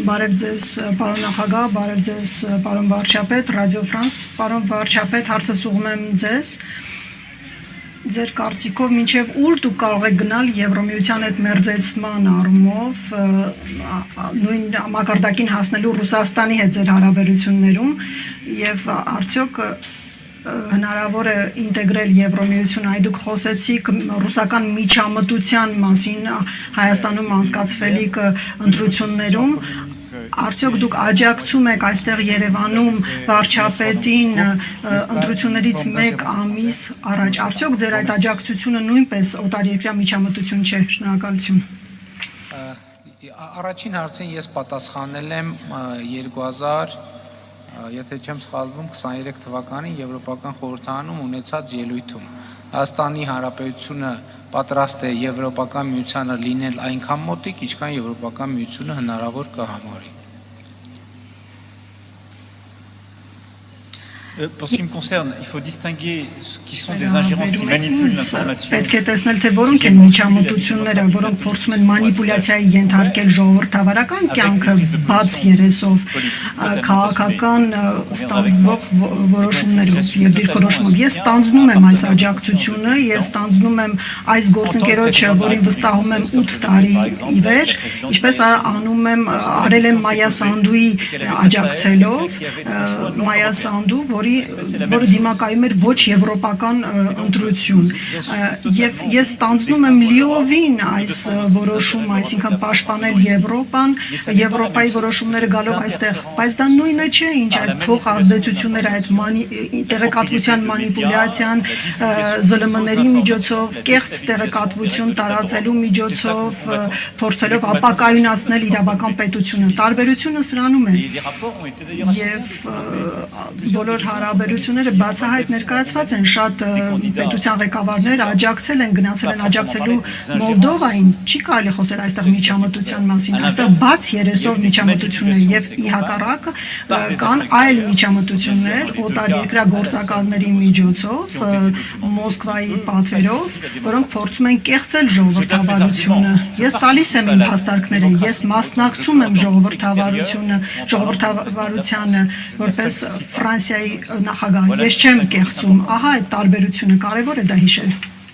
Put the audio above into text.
Բարև ձեզ, պարոն նախագահ, բարև ձեզ, պարոն վարչապետ, Ռադիո Ֆրանս, պարոն վարչապետ, հարցս ուղղում եմ ձեզ։ Ձեր կարծիքով մինչև ուր դուք կարող եք գնալ Եվրոմիության հետ մերձեցման առումով, նույն մակարդակին հասնելու Ռուսաստանի հետ ձեր հարաբերություններում եւ արդյոք հնարավոր է ինտեգրել Եվրոմիություն, այ դուք խոսեցիք ռուսական միջամտության մասին Հայաստանում անցկացվելիք ընտրություններում, արդյոք դուք աջակցում եք այստեղ Երևանում վարչապետին ընտրություններից մեկ ամիս առաջ, արդյոք ձեր այդ աջակցությունը նույնպես օտարերկրյա միջամտություն չէ, շնորհակալություն։ Առաջին հարցին ես պատասխանել եմ 2000 եթե չեմ սխալվում 23 թվականին Եվրոպական խորհրդարանում ունեցած ելույթում Հայաստանի Հանրապետությունը պատրաստ է Եվրոպական միությանը լինել այնքան մոտիկ, ինչքան Եվրոպական միությունը հնարավոր կհամարի։ Pour ce qui me concerne, il faut distinguer ce qui sont des ingérences qui manipulent l'information. Պետք է տեսնել, թե որոնք են միջամտությունները, որոնք փորձում են մանիպուլյացիայի ենթարկել ժողովրդավարական կյանքը բաց երեսով, քաղաքական ստանձնվող որոշումներով եւ դիրքորոշումով։ Ես ստանձնում եմ այս աջակցությունը, ես ստանձնում եմ այս գործընկերոջը, որին վստահում եմ 8 տարի ի վեր, ինչպես անում եմ, արել եմ Մայա Սանդուի աջակցելով, Մայա Սանդու, որը դիմակայում էր ոչ եվրոպական ընտրություն եւ ես ստանձնում եմ լիովին այս որոշումը, այսինքն պաշտպանել Եվրոպան, Եվրոպայի որոշումները գալով այստեղ, բայց դա նույնը չէ, ինչ այդ փոխազդեցությունները, այդ տեղեկատվության մանիպուլյացիան, ԶԼՄ-ների միջոցով, կեղծ տեղեկատվություն տարածելու միջոցով, փորձելով ապակայունացնել իրավական պետությունը։ Տարբերությունը սրանում է եւ բոլոր հարաբերությունները բացահայտ ներկայացված են, շատ պետության ղեկավարներ աջակցել են, գնացել են աջակցելու Մոլդովային, չի կարելի խոսել այստեղ միջամտության մասին, այստեղ բաց երեսով միջամտություններ եւ ի հակառակը կան այլ միջամտություններ օտարերկրյա գործակալների միջոցով, Մոսկվայի պատվերով, որոնք փորձում են կեղծել ժողովրդավարությունը։ Ես տալիս եմ իմ հաստարկները, ես մասնակցում եմ ժողովրդավարությանը, որպես Ֆրանսիայի նախագահ, ես չեմ կեղծում, ահա այդ տարբերությունը կարևոր է դա հիշել։